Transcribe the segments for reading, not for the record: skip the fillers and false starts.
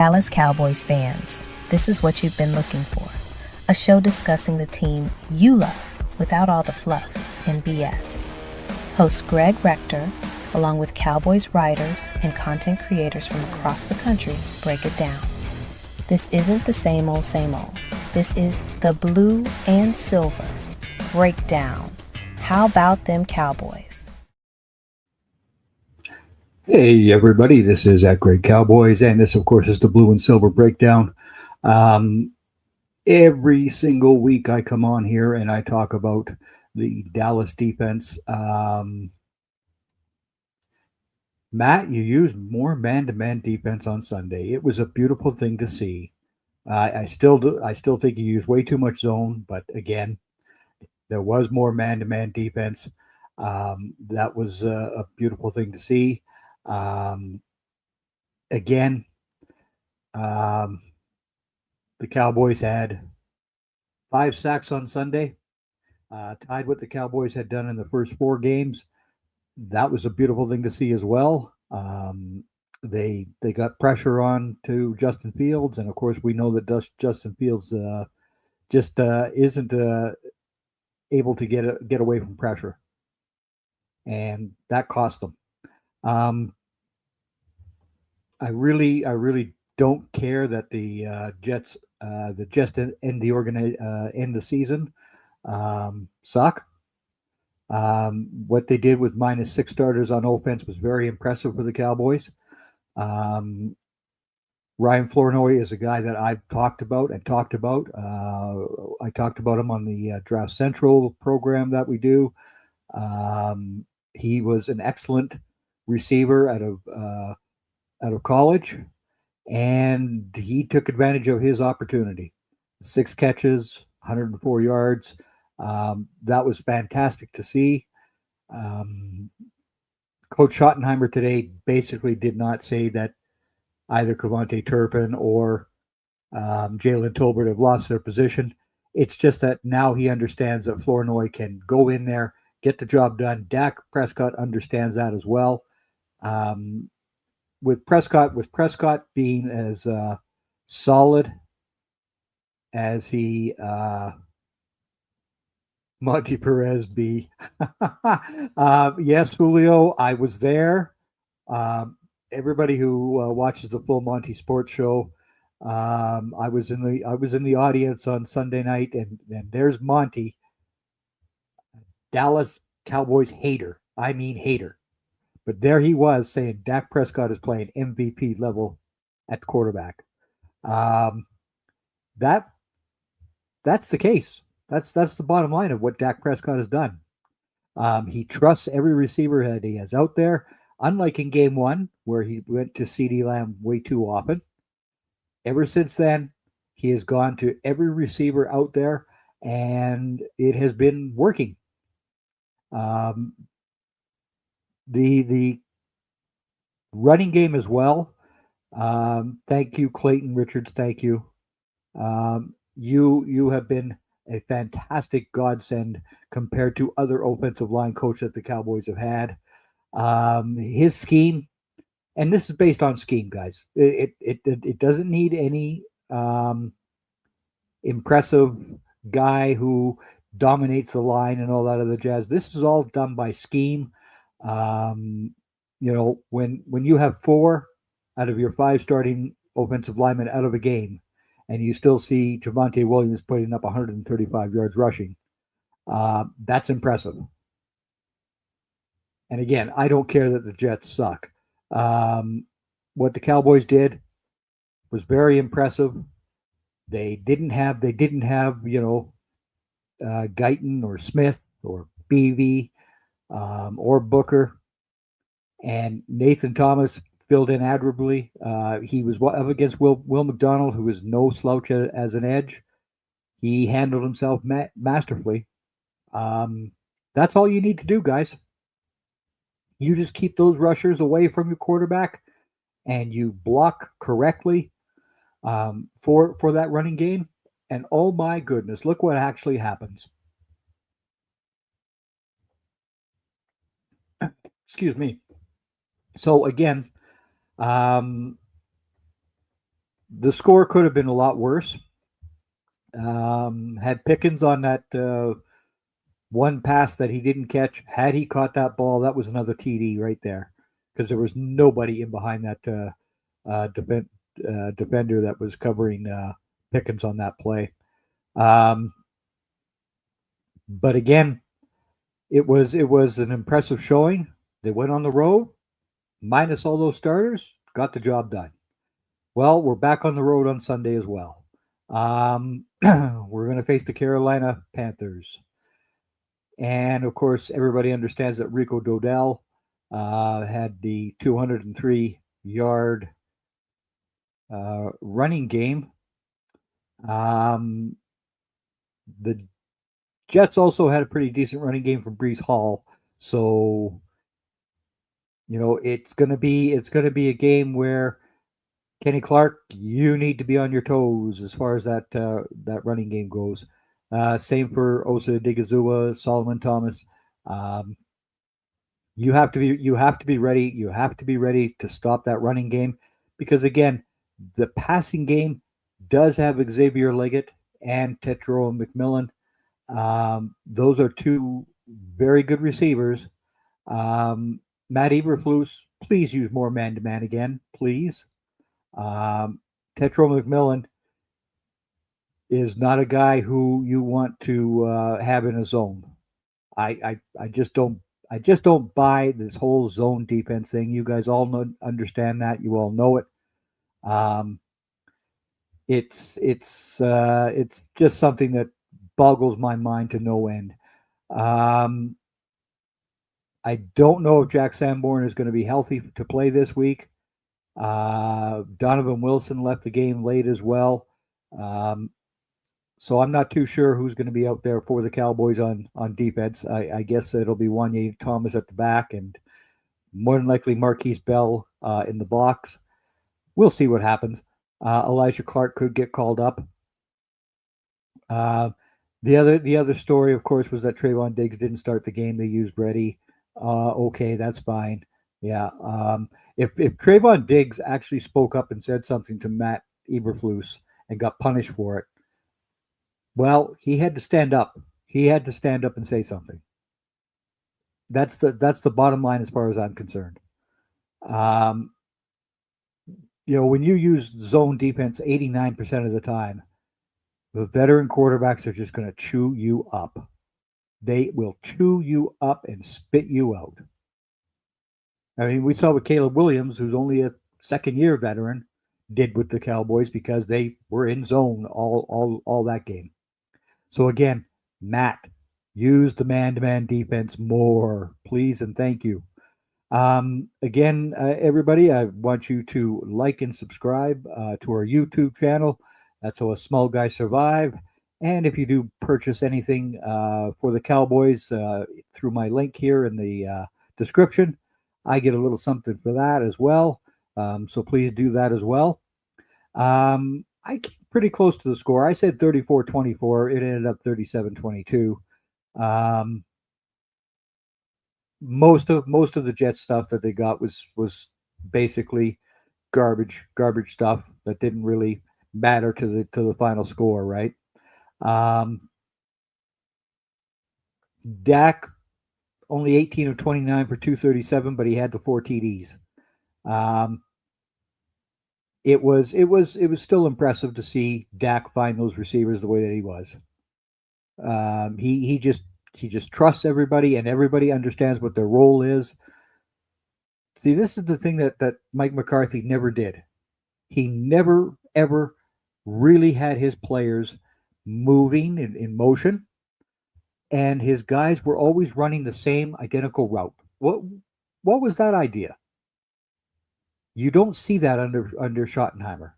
Dallas Cowboys fans, this is what you've been looking for. A show discussing the team you love without all the fluff and BS. Host Greg Rector, along with Cowboys writers and content creators from across the country, break it down. This isn't the same old, same old. This is the blue and silver breakdown. How about them Cowboys? Hey everybody, this is at Great Cowboys, and this of course is the Blue and Silver Breakdown. Every single week I come on here and I talk about the Dallas defense. Matt, you used more man-to-man defense on Sunday. It was a beautiful thing to see. I still think you used way too much zone, but again, there was more man-to-man defense. That was a beautiful thing to see. Again, the Cowboys had 5 sacks on Sunday, tied what the Cowboys had done in the first 4 games. That was a beautiful thing to see as well. They got pressure on to Justin Fields, and of course we know that Justin Fields just isn't able to get away from pressure, and that cost them. I really don't care that the Jets end the season suck. What they did with minus 6 starters on offense was very impressive for the Cowboys. Ryan Flournoy is a guy that I've talked about. I talked about him on the Draft Central program that we do. He was an excellent receiver out of college, and he took advantage of his opportunity. 6 catches, 104 yards. That was fantastic to see. Coach Schottenheimer today basically did not say that either Cavante Turpin or Jalen Tolbert have lost their position. It's just that now he understands that Flournoy can go in there, get the job done. Dak Prescott understands that as well. With Prescott being as solid as he Monty Perez be. Yes, Julio, I was there. Everybody who watches the full Monty Sports Show, I was in the audience on Sunday night, and there's Monty, Dallas Cowboys hater. I mean hater. But there he was saying Dak Prescott is playing MVP level at quarterback. That's the case. That's the bottom line of what Dak Prescott has done. He trusts every receiver that he has out there, unlike in game 1, where he went to CeeDee Lamb way too often. Ever since then, he has gone to every receiver out there, and it has been working. The running game as well. Thank you, Clayton Richards. Thank you. You have been a fantastic godsend compared to other offensive line coaches that the Cowboys have had. His scheme, and this is based on scheme, guys. It doesn't need any impressive guy who dominates the line and all that other jazz. This is all done by scheme. When you have 4 out of your 5 starting offensive linemen out of a game, and you still see Javonte Williams putting up 135 yards rushing, that's impressive. And again, I don't care that the Jets suck. What the Cowboys did was very impressive. They didn't have Guyton or Smith or Beebe or Booker, and Nathan Thomas filled in admirably. He was up against Will McDonald, who is no slouch as an edge. He handled himself masterfully. That's all you need to do, guys. You just keep those rushers away from your quarterback, and you block correctly for that running game. And oh my goodness, look what actually happens. Excuse me. So again, The score could have been a lot worse. Had Pickens on that one pass that he didn't catch, had he caught that ball, that was another TD right there because there was nobody in behind that defender that was covering Pickens on that play. Um, but again, it was an impressive showing. They went on the road, minus all those starters, got the job done. Well, we're back on the road on Sunday as well. We're going to face the Carolina Panthers. And of course, everybody understands that Rico Dowdle had the 203-yard running game. The Jets also had a pretty decent running game from Brees Hall. So, it's going to be a game where Kenny Clark, you need to be on your toes as far as that running game goes. Same for Osa Digizua, Solomon Thomas. You have to be ready. You have to be ready to stop that running game because again, the passing game does have Xavier Leggett and Tetro McMillan. Those are two very good receivers. Matt Eberflus, please use more man-to-man again, please. Tetro McMillan is not a guy who you want to have in a zone. I just don't buy this whole zone defense thing. You guys all understand that. You all know it. It's just something that boggles my mind to no end. I don't know if Jack Sanborn is going to be healthy to play this week. Donovan Wilson left the game late as well. So I'm not too sure who's going to be out there for the Cowboys on defense. I guess it'll be Wanye Thomas at the back and more than likely Marquise Bell in the box. We'll see what happens. Elijah Clark could get called up. The other story, of course, was that Trayvon Diggs didn't start the game. They used Brady. Okay, that's fine. Yeah. If Trayvon Diggs actually spoke up and said something to Matt Eberflus and got punished for it, well, he had to stand up. He had to stand up and say something. That's the bottom line as far as I'm concerned. When you use zone defense 89% of the time, the veteran quarterbacks are just going to chew you up. They will chew you up and spit you out. I mean, we saw with Caleb Williams, who's only a second-year veteran, did with the Cowboys because they were in zone all that game. So again, Matt, use the man-to-man defense more, please and thank you. Again, everybody, I want you to like and subscribe to our YouTube channel. That's how a small guy survive. And if you do purchase anything for the Cowboys through my link here in the description, I get a little something for that as well. So please do that as well. I came pretty close to the score. I said 34-24. It ended up 37-22. Most of the Jets stuff that they got was basically garbage stuff that didn't really matter to the final score, right? Dak only 18 of 29 for 237, but he had the 4 TDs. It was still impressive to see Dak find those receivers the way that he was. He just trusts everybody, and everybody understands what their role is. See, this is the thing that Mike McCarthy never did. He never, ever really had his players moving in motion, and his guys were always running the same identical route. What was that idea? You don't see that under Schottenheimer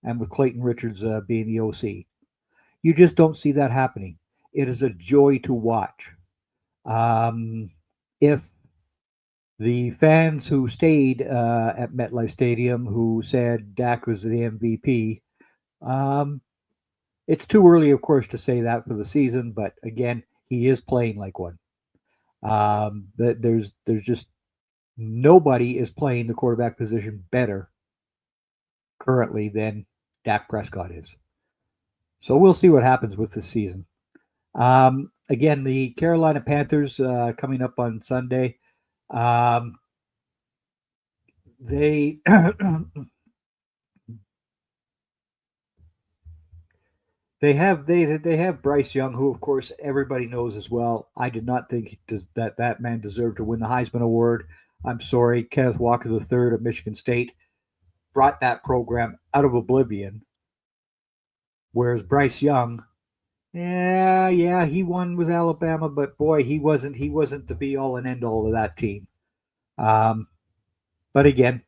and with Clayton Richards being the OC. You just don't see that happening. It is a joy to watch. If the fans who stayed at MetLife Stadium who said Dak was the MVP, it's too early, of course, to say that for the season, but again, he is playing like one. There's just nobody is playing the quarterback position better currently than Dak Prescott is. So we'll see what happens with this season. Again, the Carolina Panthers coming up on Sunday. They they have Bryce Young, who of course everybody knows as well. I did not think that man deserved to win the Heisman Award. I'm sorry, Kenneth Walker III of Michigan State brought that program out of oblivion, whereas Bryce Young, yeah, he won with Alabama, but boy, he wasn't the be all and end all of that team. But again,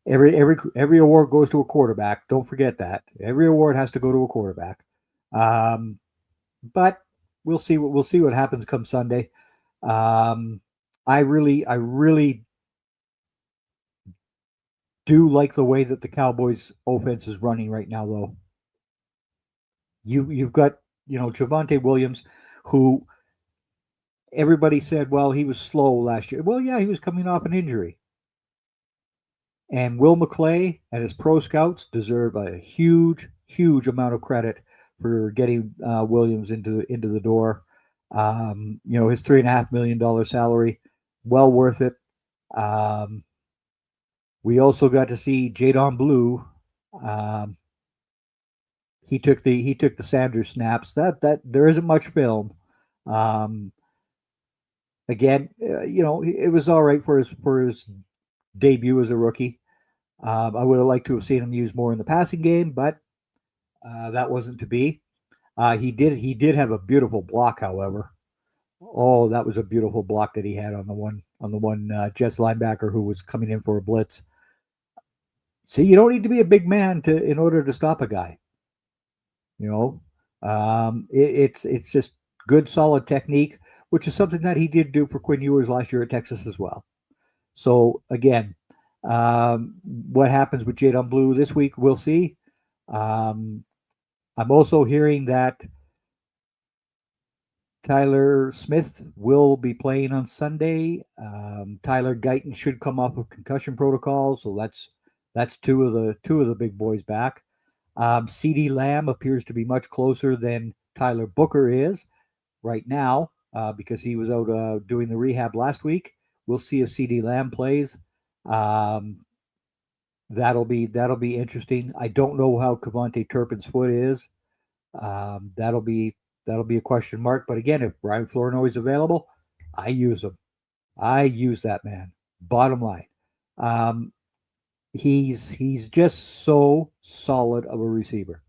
every award goes to a quarterback. Don't forget that every award has to go to a quarterback. But we'll see what happens come Sunday. I really do like the way that the Cowboys offense is running right now, though. You've got Javonte Williams, who everybody said, well, he was slow last year. Well, yeah, he was coming off an injury. And Will McClay and his pro scouts deserve a huge amount of credit for getting Williams into the door. His $3.5 million salary, well worth it. We also got to see Jadon Blue. He took the Sanders snaps. That there isn't much film. Again, it was all right for his debut as a rookie. I would have liked to have seen him used more in the passing game, but that wasn't to be. He did have a beautiful block, however. Oh, that was a beautiful block that he had on the one Jets linebacker who was coming in for a blitz. See, you don't need to be a big man in order to stop a guy. It's just good, solid technique, which is something that he did do for Quinn Ewers last year at Texas as well. So again, what happens with Jadon Blue this week, we'll see. I'm also hearing that Tyler Smith will be playing on Sunday. Tyler Guyton should come off of concussion protocol, so that's two of the big boys back. CeeDee Lamb appears to be much closer than Tyler Booker is right now because he was out doing the rehab last week. We'll see if CeeDee Lamb plays. That'll be interesting. I don't know how Kevontae Turpin's foot is. That'll be a question mark. But again, if Brian Flournoy is available, I use him. I use that man. Bottom line, he's just so solid of a receiver,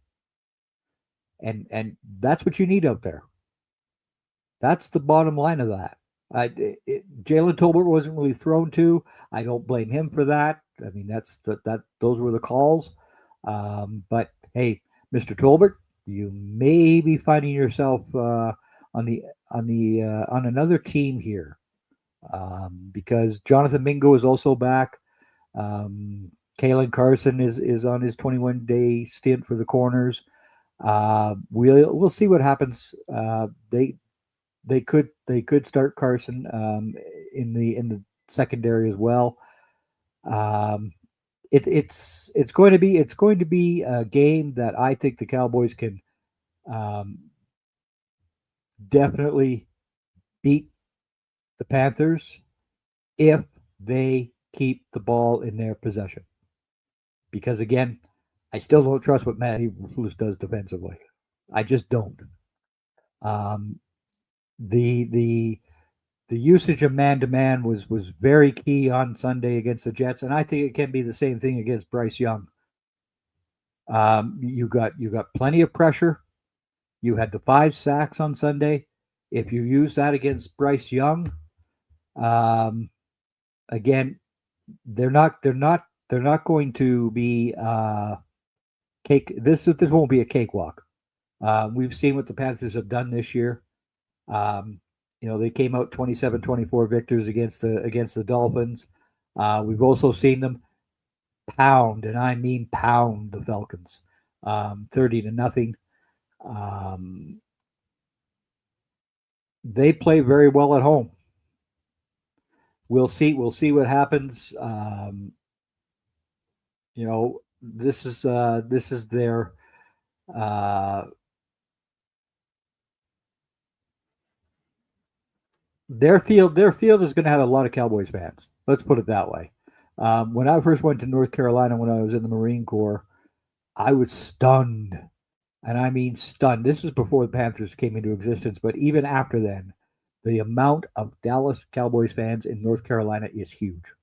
and that's what you need out there. That's the bottom line of that. Jalen Tolbert wasn't really thrown to. I don't blame him for that. I mean, those were the calls. But hey, Mr. Tolbert, you may be finding yourself on another team here because Jonathan Mingo is also back. Kalen Carson is on his 21-day stint for the corners. We'll see what happens. They could start Carson in the secondary as well. It's going to be a game that I think the Cowboys can definitely beat the Panthers if they keep the ball in their possession. Because again, I still don't trust what Matt Eberflus does defensively. I just don't. The usage of man-to-man was very key on Sunday against the Jets, and I think it can be the same thing against Bryce Young. You got plenty of pressure. You had the 5 sacks on Sunday. If you use that against Bryce Young, again, they're not going to be cake. This won't be a cakewalk. We've seen what the Panthers have done this year. They came out 27-24 victors against the Dolphins. We've also seen them pound, and I mean pound, the Falcons, 30-0. They play very well at home. We'll see what happens. this is uh, their field is going to have a lot of Cowboys fans. Let's put it that way. When I first went to North Carolina when I was in the Marine Corps, I was stunned, and I mean stunned. This is before the Panthers came into existence, but even after then, the amount of Dallas Cowboys fans in North Carolina is huge.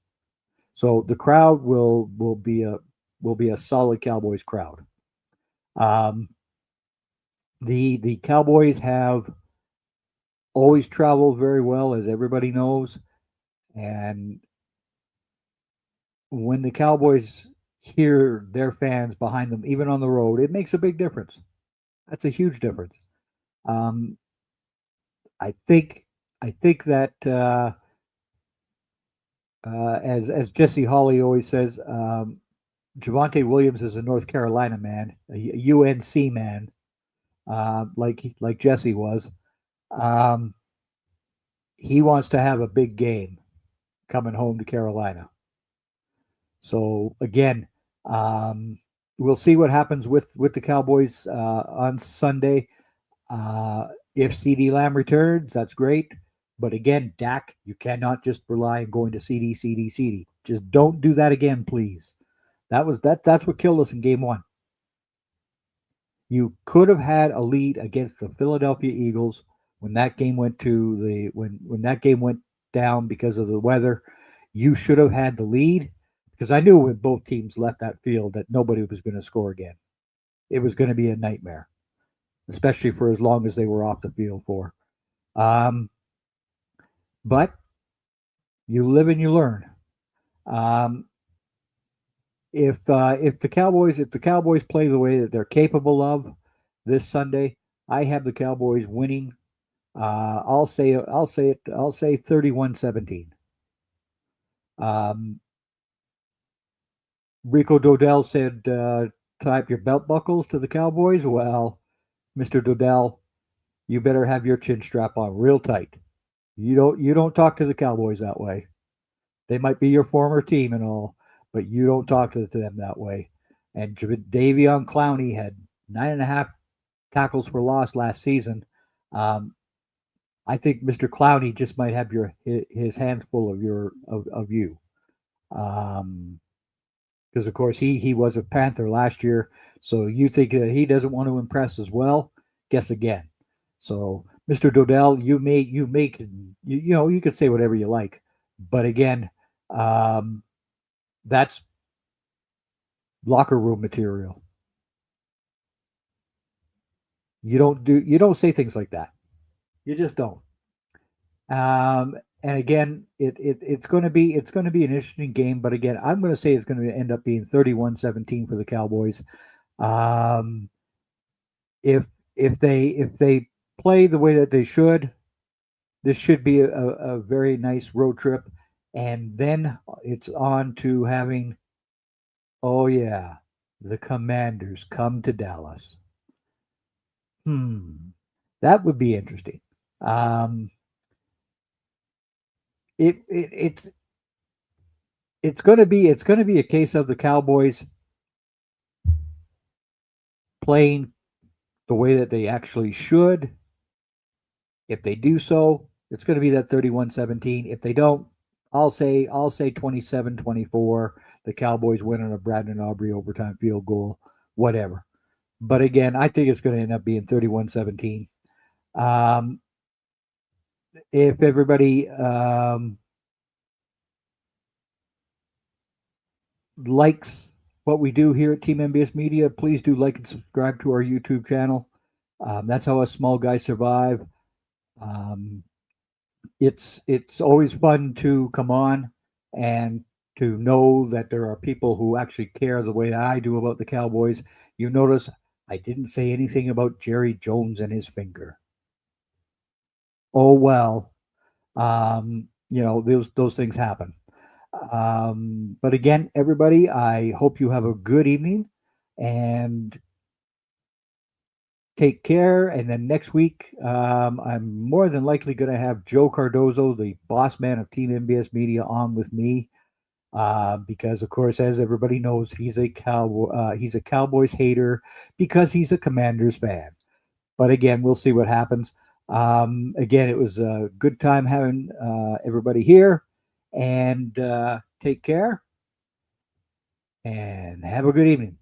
So the crowd will be a solid Cowboys crowd. Um, the Cowboys have always traveled very well, as everybody knows, and when the Cowboys hear their fans behind them, even on the road, it makes a big difference. That's a huge difference. Um, I think I think that as Jesse Hawley always says, Javonte Williams is a North Carolina man, a UNC man, like Jesse was. Um, he wants to have a big game coming home to Carolina. So again, um, we'll see what happens with the Cowboys on Sunday. If CD Lamb returns, that's great. But again, Dak, you cannot just rely on going to CD. Just don't do that again, please. That's what killed us in game one. You could have had a lead against the Philadelphia Eagles when that game went to the when that game went down because of the weather. You should have had the lead because I knew when both teams left that field that nobody was going to score again. It was going to be a nightmare, especially for as long as they were off the field for. Um, but you live and you learn. Um, if the Cowboys play the way that they're capable of this Sunday, I have the Cowboys winning. I'll say 31-17. Um, Rico Dowdle said, "Tie up your belt buckles to the Cowboys." Well, Mister Dowdle, you better have your chin strap on real tight. You don't talk to the Cowboys that way. They might be your former team and all, but you don't talk to them that way. And Davion Clowney had 9.5 tackles for loss last season. Um, I think Mr. Clowney just might have his hands full of you. Um, because of course he was a Panther last year. So you think that he doesn't want to impress as well? Guess again. So Mr. Dowdle, you know you could say whatever you like, but again, um, that's locker room material. You don't say things like that. You just don't. And again, it's going to be an interesting game. But again, I'm going to say it's going to end up being 31-17 for the Cowboys. Um, if they play the way that they should, this should be a very nice road trip. And then it's on to having, oh yeah, the Commanders come to Dallas. Hmm, that would be interesting. Um, it's it's going to be a case of the Cowboys playing the way that they actually should. If they do so, it's going to be that 31-17. If they don't, I'll say 27-24. The Cowboys win on a Brandon Aubrey overtime field goal, whatever. But again, I think it's going to end up being 31-17. Um, if everybody likes what we do here at Team MBS Media, please do like and subscribe to our YouTube channel. That's how us small guys survive. Um, it's always fun to come on and to know that there are people who actually care the way that I do about the Cowboys. You notice I didn't say anything about Jerry Jones and his finger. Oh well, you know those things happen. But again, everybody, I hope you have a good evening and take care. And then next week, I'm more than likely going to have Joe Cardozo, the boss man of Team MBS Media, on with me. because, of course, as everybody knows, he's a Cowboys hater because he's a Commanders fan. But again, we'll see what happens. Again, it was a good time having everybody here, and take care and have a good evening.